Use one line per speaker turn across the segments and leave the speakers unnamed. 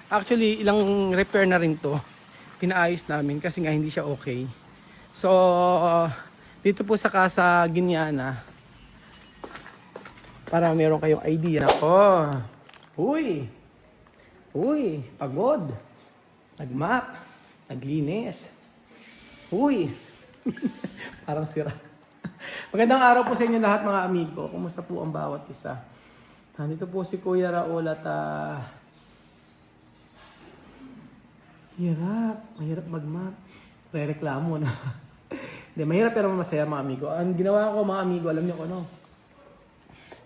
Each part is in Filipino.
Actually, ilang repair na rin to. Pinaayos namin kasi nga hindi siya okay. So, dito po sa Casa Ginyana, para meron kayong idea. Nako. Uy. Uy, pagod. Nagmap. Naglinis. Uy. Parang sira. Magandang araw po sa inyo lahat mga amigo. Kumusta po ang bawat isa? Nandito po si Kuya Raul at mahirap mag-map. Re-reklamo na. Hindi, mahirap pero masaya mga amigo. Ang ginawa ko mga amigo, alam niyo ko no?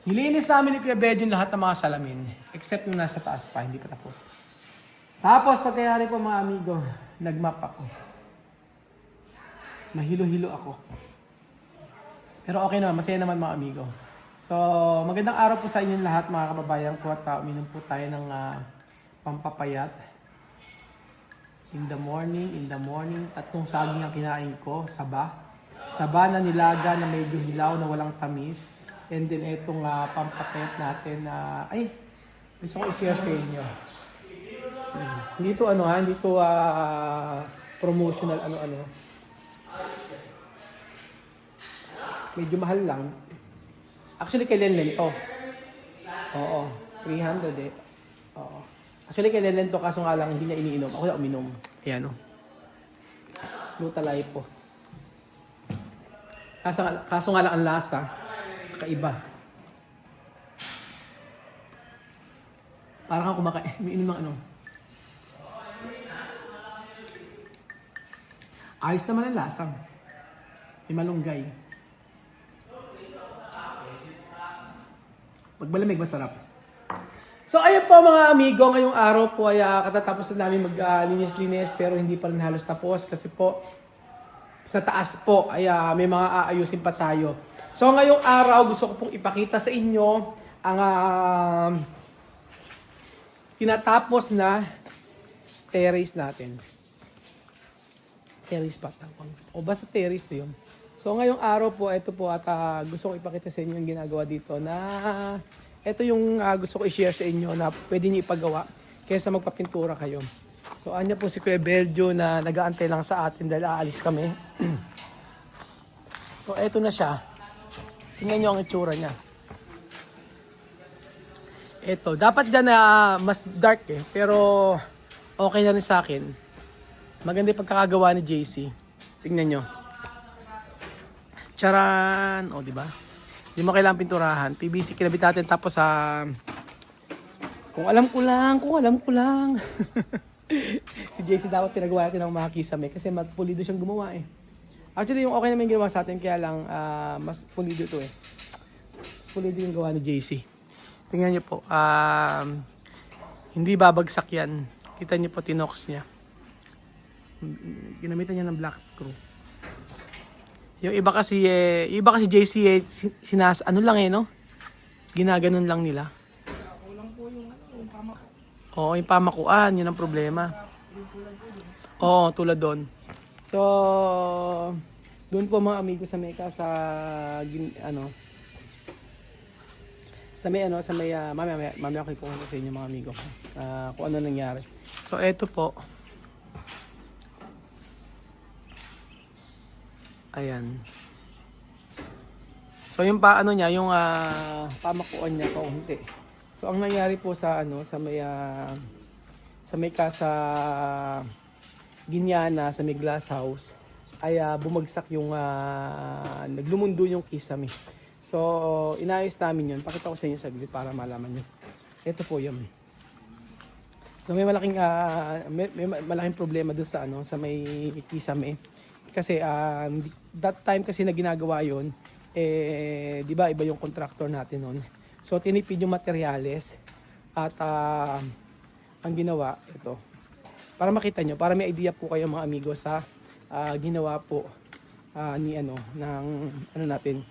Nilinis namin ni Kuya Bed yung lahat ng mga salamin. Except yung nasa taas pa, hindi pa tapos. Tapos pagkayari ko mga amigo, nag-map ako. Mahilo-hilo ako. Pero okay naman, masaya naman mga amigo. So, magandang araw po sa inyong lahat mga kababayan ko at uminom po tayo ng pampapayat. In the morning, tatlong saging ang kinain ko, saba. Saba na nilaga na medyo hilaw na walang tamis. And then itong pampapayat natin na, gusto ko i-share sa inyo. Hindi to hindi to promotional ano. Medyo mahal lang. Actually, kay Lenlen to. Oo, 300 eh. Oo. Actually, kay Lenlen to, kaso nga lang, hindi niya iniinom. Ako na uminom. Ayan o. Lutalay po. Kaso nga lang ang lasa, kakaiba. Parang ako umiinom ng ano. Ayos naman ang lasa. May malunggay. Pag malamig, masarap. So ayun po mga amigo, ngayong araw po ay katatapos na namin maglinis-linis pero hindi pa rin halos tapos kasi po sa taas po ay may mga aayusin pa tayo. So ngayong araw gusto ko pong ipakita sa inyo ang tinatapos na terrace natin. Terrace pa tawag. O basta terrace na yun. So ngayong araw po, ito po at gusto ko ipakita sa inyo yung ginagawa dito na ito yung gusto ko i-share sa inyo na pwede niyo ipagawa kaysa magpapintura kayo. So anya po si Kuya Belgio na nag-aantay lang sa atin dahil aalis kami. So ito na siya. Tingnan niyo ang itsura niya. Ito, dapat dyan na mas dark pero okay na rin sa akin. Maganda yung pagkakagawa ni JC. Tingnan nyo. Charan! O, diba? Hindi mo kailangan pinturahan. PVC kinabit natin tapos kung alam ko lang. Si JC dapat pinagawa natin ng mga kisame kasi pulido siyang gumawa eh. Actually, yung okay naman yung ginawa sa atin kaya lang mas pulido ito eh. Pulido yung gawa ni JC. Tingnan nyo po. Hindi babagsak yan. Kita nyo po tinox niya. Ginamitan niya ng black screw. Yung iba kasi JC ano lang no? Ginaganon lang nila. Kulang po yung pamako. Oo, yung pamakuan, yun ang problema. Oo, tulad doon. So, doon po mga amigo sa Mecca mamaya ko ikuha sa inyo mga amigo kung ano nangyari. So, eto po. Ayan. So yung yung pamakuan niya kaunti. So ang nangyari po sa may Casa Ginyana sa may glass house ay bumagsak yung naglumundo yung kisame. So inayos namin yun. Pakita ko sa inyo saglit para malaman niyo. Ito po yun. So may malaking problema doon sa may kisame. Kasi that time kasi na ginagawa yun, di ba iba yung contractor natin noon. So tinipid yung materyales at ang ginawa ito. Para makita nyo, para may idea po kayo mga amigo sa ginawa po natin.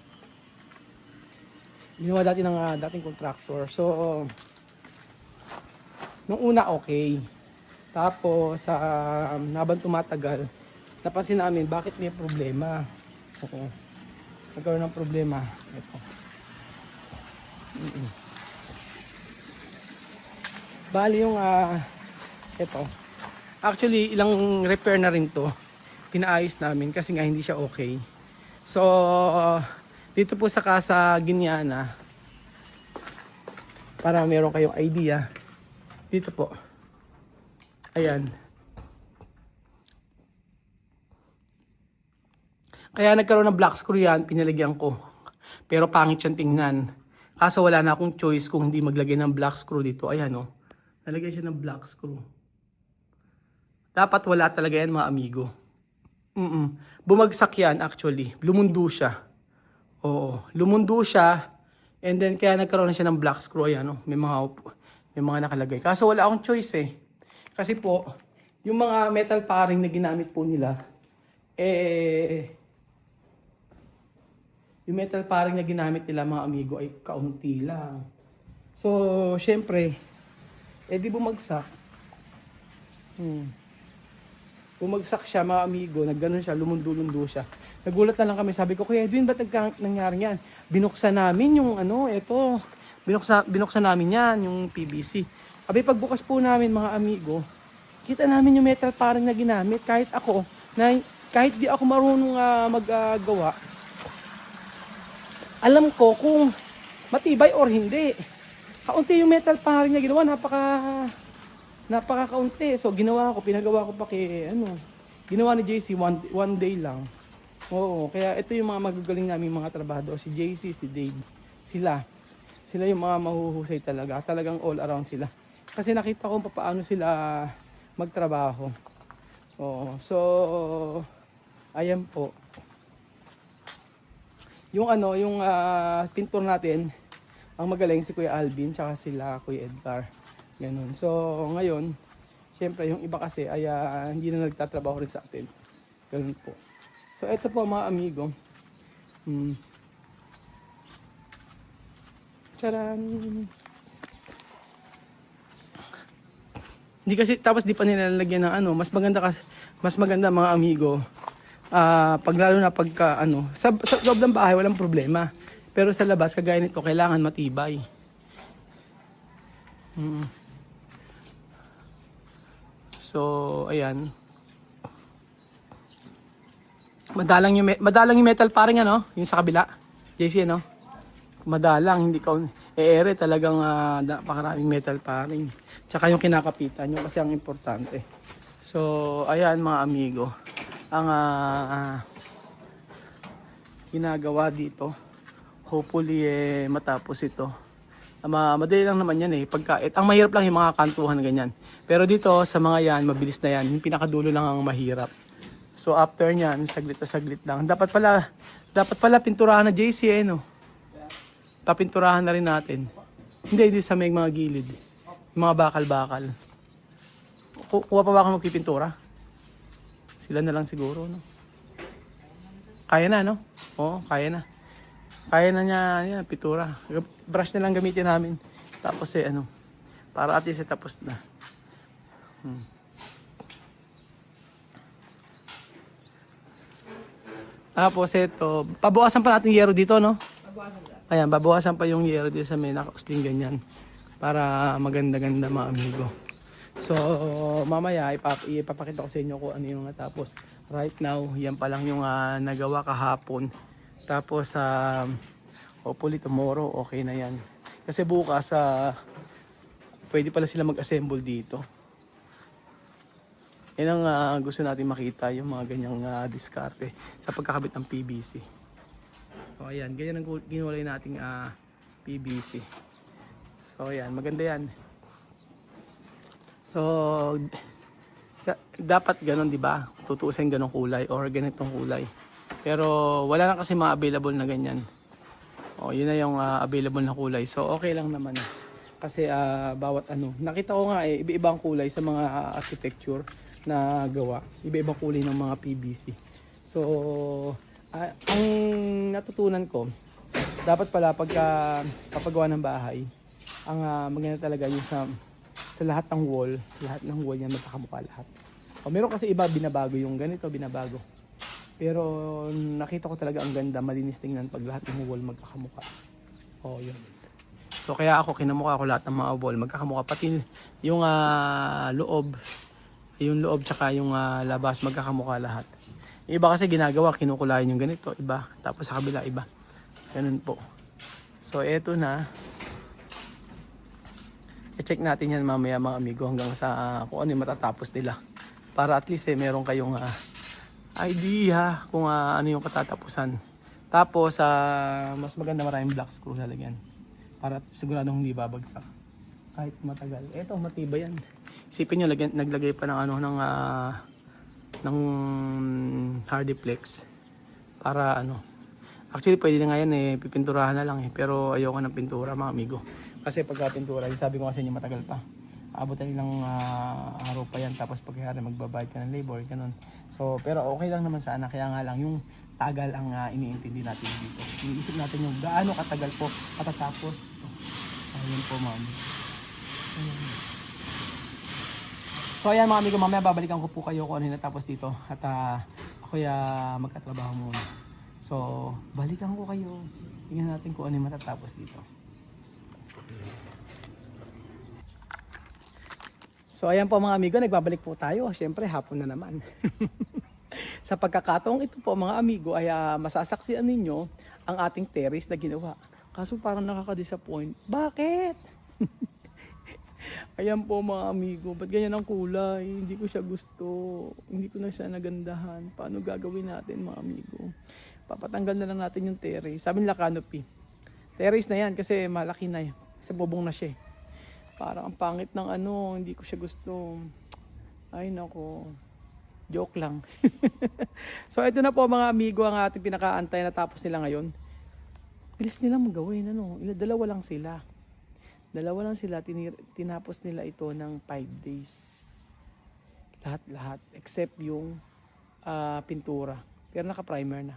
Ginawa dati ng dating contractor. So nung una okay. Tapos habang tumatagal, napansin namin bakit may problema. Oo. Nagkaroon ng problema. Ito. Bali yung Ito. Actually, ilang repair na rin to. Pinaayos namin kasi nga hindi siya okay. So, dito po sa Casa Guiniana, para meron kayong idea, dito po. Ayan. Kaya nagkaroon ng black screw yan, pinalagyan ko. Pero pangit siyang tingnan. Kaso wala na akong choice kung hindi maglagay ng black screw dito. Ayan o. Nalagay siya ng black screw. Dapat wala talaga yan mga amigo. Bumagsak yan actually. Lumundo siya. Oo. Lumundo siya. And then kaya nagkaroon na siya ng black screw. Ayan o. May mga nakalagay. Kaso wala akong choice eh. Kasi po, yung mga metal paring na ginamit po nila, yung metal paring na ginamit nila mga amigo ay kaunti lang. So, syempre, di bumagsak. Bumagsak siya mga amigo, nagganon siya, lumundo-lundo siya. Nagulat na lang kami, sabi ko, Kuya Edwin, ba't nangyari yan? Binuksan namin yung binuksan namin yan, yung PVC. Abi, pagbukas po namin mga amigo, kita namin yung metal paring na ginamit. Kahit di ako marunong maggawa, alam ko kung matibay or hindi. Kaunti yung metal paring na ginawa, napaka-kaunti. So pinagawa ko pa ginawa ni JC one day lang. Oo, kaya ito yung mga magagaling namin mga trabahador, si JC, si Dave. Sila yung mga mahuhusay talaga. Talagang all around sila. Kasi nakita ko paano sila magtrabaho. Oo, so ayan po. Yung pintor natin, ang magaling si Kuya Alvin, tsaka sila Kuya Edgar. Ganun. So, ngayon, syempre, yung iba kasi ay hindi na nagtatrabaho rin sa atin. Ganun po. So, ito po mga amigo. Charan! Hindi kasi, tapos di pa nilalagyan ng mas maganda mga amigo. Pag lalo na sa loob ng bahay, walang problema. Pero sa labas, kagaya nito, kailangan matibay. So, ayan. Madalang yung metal paring yung sa kabila. JC, madalang, hindi ka ere talagang napakaraming metal paring. Tsaka yung kinakapitan, yung kasi ang importante. So, ayan mga amigo. Ang ginagawa dito. Hopefully, matapos ito. Madali lang naman yan ang mahirap lang yung mga kantuhan ganyan. Pero dito sa mga yan, mabilis na yan. Yung pinakadulo lang ang mahirap. So after nyan, saglit na saglit lang. Dapat pala pinturahan na JC Papinturahan na rin natin. Hindi sa may mga gilid. Yung mga bakal-bakal. Kuha pa ba akong magpipintura? Sila na lang siguro, Kaya na, Oo, kaya na. Kaya na niya, pintura. Brush na lang gamitin namin. Tapos para at least tapos na. Tapos ito, pabawasan pa natin yero dito, Ayan, babawasan pa yung yero dito sa may nakausling ganyan. Para maganda-ganda mga amigo. So, mamaya ipapakita ko sa inyo kung ano yung natapos. Right now, yan pa lang yung nagawa kahapon. Tapos, hopefully tomorrow, okay na yan. Kasi bukas, pwede pala sila mag-assemble dito. Yan ang gusto natin makita, yung mga ganyang diskarte sa pagkakabit ng PVC. So, ayan, ganyan ang ginulay nating PVC. So, ayan, maganda yan. So, dapat ganon, di ba? Tutuusin ganong kulay or ganitong kulay. Pero wala na kasi mga available na ganyan. Yun na yung available na kulay. So, okay lang naman. Kasi bawat nakita ko nga iba-ibang kulay sa mga architecture na gawa. Iba-ibang kulay ng mga PVC. So, ang natutunan ko, dapat pala pagka papagawa ng bahay, ang maganda talaga yung sa lahat ng wall yan magkakamukha lahat. Meron kasi iba binabago yung ganito, binabago. Pero nakita ko talaga ang ganda, malinis tingnan pag lahat ng wall magkakamukha. Yun. So kaya ako kinamukha ko lahat ng mga wall, magkakamukha pati yung loob, tsaka yung labas magkakamukha lahat. Iba kasi ginagawa, kinukulayan yung ganito, iba, tapos sa kabila iba. Ganun po. So eto na. I-check natin yan mamaya mga amigo hanggang sa kung ano yung matatapos nila. Para at least meron kayong idea kung ano yung katatapusan. Tapos mas maganda maraming black screw lalagyan. Para siguradong hindi babagsak. Kahit matagal. Eto matibay yan. Isipin nyo, naglagay pa ng ng hardiplex. Para actually pwede na nga yan pipinturahan na lang pero ayoko ng pintura mga amigo. Kasi pagka pintura, sabi ko kasi inyo matagal pa. Abot na ilang araw pa yan, tapos pagkakari magbabayad ka ng labor, ganun. So, pero okay lang naman sana, kaya nga lang yung tagal ang iniintindi natin dito. Iniisip natin yung gaano katagal po katatapos. Ayun po mga amigo. So ayan mga amigo, mamaya babalikan ko po kayo kung ano yung natapos dito. At ako magkatrabaho muna. So, balikan ko kayo. Tingnan natin kung ano yung matatapos dito. So ayan po mga amigo, nagbabalik po tayo. Siyempre hapon na naman. Sa pagkakataong ito po mga amigo ay masasaksihan ninyo ang ating terrace na ginawa. Kaso parang nakaka-disappoint. Bakit? Ayan po mga amigo, ba't ganyan ang kulay? Hindi ko siya gusto. Hindi ko na siya nagandahan. Paano gagawin natin mga amigo? Papatanggal na lang natin yung terrace. Sabi nila canopy. Terrace na yan kasi malaki na. Sa bubong na siya. Parang ang pangit ng hindi ko siya gusto. Ay nako. Joke lang. So ito na po mga amigo ang ating pinakaantay na tapos nila ngayon. Bilis nila magawin dalawa lang sila. Tinapos nila ito ng 5 days. Lahat except yung pintura. Pero naka-primer na.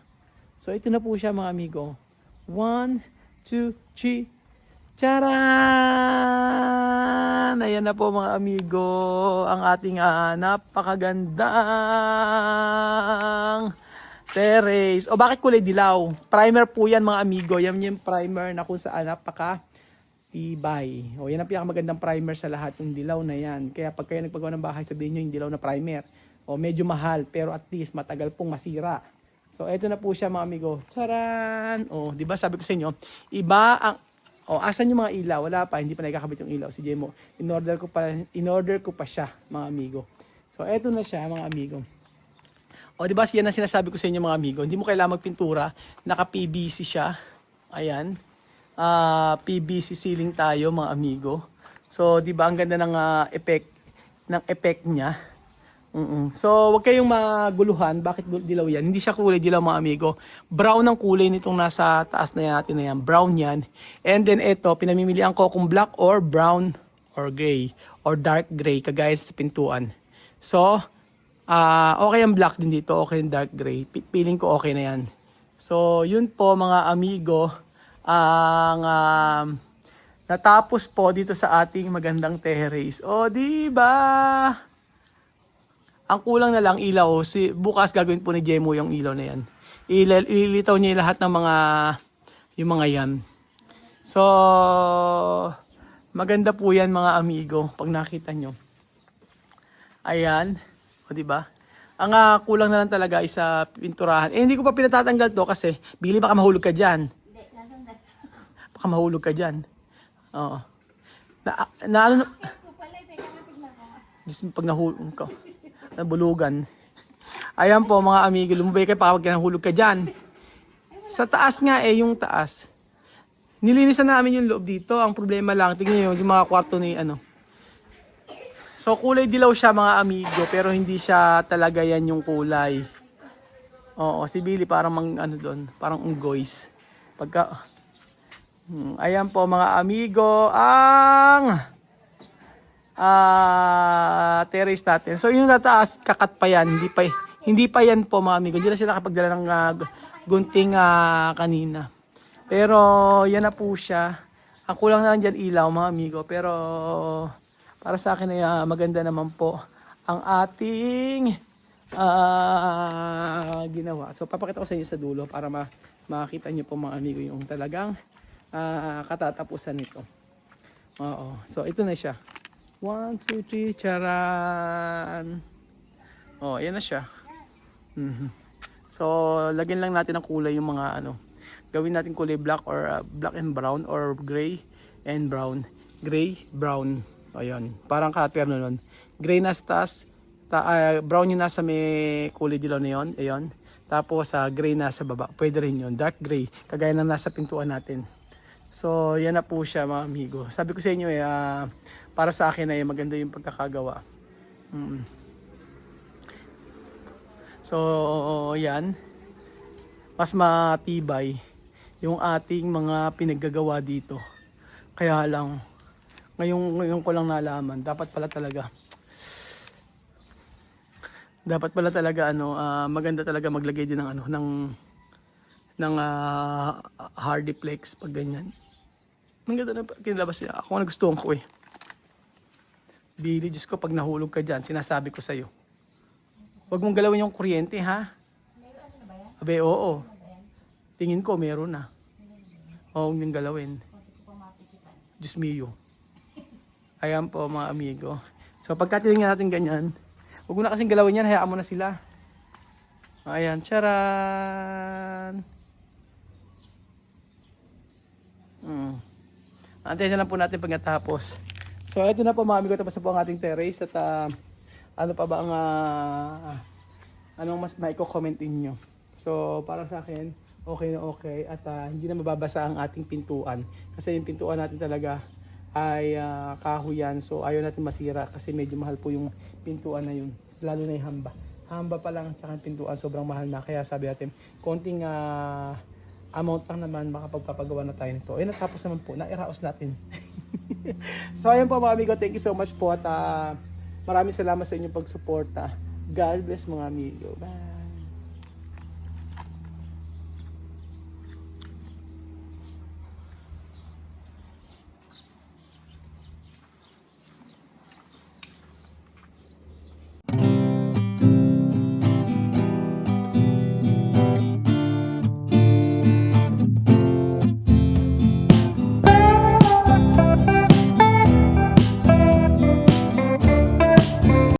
So ito na po siya mga amigo. 1, 2, 3. Charan! Ayan na po mga amigo, ang ating napakagandang terrace. O bakit kulay dilaw? Primer po yan mga amigo. Yan yung primer na kung saan napaka-tibay. O yan ang pinakamagandang primer sa lahat, yung dilaw na yan. Kaya pag kayo nagpagawa ng bahay, sabihin nyo yung dilaw na primer. O medyo mahal, pero at least matagal pong masira. So eto na po siya mga amigo. Charan! O di ba sabi ko sa inyo, iba ang asan yung mga ilaw? Wala pa, hindi pa nakakabit yung ilaw si Jemo. In-order ko pa siya, mga amigo. So, eto na siya, mga amigo. O, di ba, yan ang sinasabi ko sa inyo, mga amigo. Hindi mo kailangan magpintura. Naka-PVC siya. Ayan. PVC ceiling tayo, mga amigo. So, di ba, ang ganda ng effect niya. So, wag kayong maguluhan. Bakit dilaw yan? Hindi siya kulay dilaw mga amigo. Brown ang kulay nitong nasa taas na natin na yan. Brown yan. And then ito, pinamimilian ko kung black or brown or gray or dark gray kagaya sa pintuan. So, okay ang black din dito. Okay ang dark gray. Feeling ko okay na yan. So, yun po mga amigo. Ang natapos po dito sa ating magandang terrace. O, diba? Ang kulang na lang ilaw, bukas gagawin po ni Jemo yung ilaw na yan. Ililitaw niya lahat ng yung mga yan. So, maganda po yan mga amigo, pag nakita nyo. Ayan, o diba? Ang kulang na lang talaga is pinturahan. Hindi ko pa pinatatanggal to kasi, Billy baka mahulog ka dyan. Baka mahulog ka dyan. Oo. Pag nahulog ka. Nabulugan. Ayan po mga amigo, lumubay kayo pag nahulog ka dyan. Sa taas nga yung taas. Nilinisan namin yung loob dito. Ang problema lang, tingnan nyo yung mga kwarto ni So kulay dilaw siya mga amigo, pero hindi siya talaga yan yung kulay. Oo, si Billy parang doon, parang unggoys. Ayan po mga amigo, ang terrace natin. So yung tataas, kakat pa yan. Hindi pa yan po mga amigo. Hindi na sila kapagdala ng gunting kanina. Pero yan na po siya. Ang kulang na lang dyan ilaw mga amigo. Pero para sa akin ay maganda naman po ang ating ginawa. So papakita ko sa inyo sa dulo para makita nyo po mga amigo yung talagang katatapusan nito. Oo. So, ito na siya. 1, 2, 3, charan! Oh, ayan na siya. Mhm. So, lagyan lang natin ng kulay yung mga ano. Gawin natin kulay black or black and brown or gray and brown. Gray, brown. Ayan. Parang cutter na nun. Gray na sa taas. Brown yung nasa may kulay dilaw na yun. Ayan. Tapos gray na sa baba. Pwede rin yun. Dark gray. Kagaya ng nasa pintuan natin. So, yan na po siya mga amigo. Sabi ko sa inyo para sa akin ay maganda yung pagkakagawa. So, yan. Mas matibay yung ating mga pinaggagawa dito. Kaya lang, ngayon ko lang nalaman, dapat pala talaga maganda talaga maglagay din ng ng hardiplex pag ganyan. Ang ganda na kinalabas niya. Ako ang nagustuhan ko eh. Bili, Diyos ko, pag nahulog ka dyan, sinasabi ko sa'yo. Huwag mong galawin yung kuryente, ha? Abe, oo. Tingin ko, meron na. Huwag mong galawin. Diyos mio. Ayan po, mga amigo. So, pagka tinignan natin ganyan, huwag mo na kasing galawin yan, hayaan mo na sila. Ayan, charan! Antayin na lang po natin pag natapos. So, ito na po mga amigo, tapos na po ang ating terrace. At ano pa ba ang anong mas maiko-comment nyo? So, para sa akin, okay na okay. At hindi na mababasa ang ating pintuan. Kasi yung pintuan natin talaga ay kahoyan. So, ayaw natin masira kasi medyo mahal po yung pintuan na yun. Lalo na yung hamba. Hamba pa lang, tsaka yung pintuan sobrang mahal na. Kaya sabi natin, konting amount lang naman makapagpapagawa na tayo nito. Natapos naman po, nairaos natin. So ayan po mga amigo, thank you so much po at maraming salamat sa inyong pagsuporta. God bless mga amigo. Bye!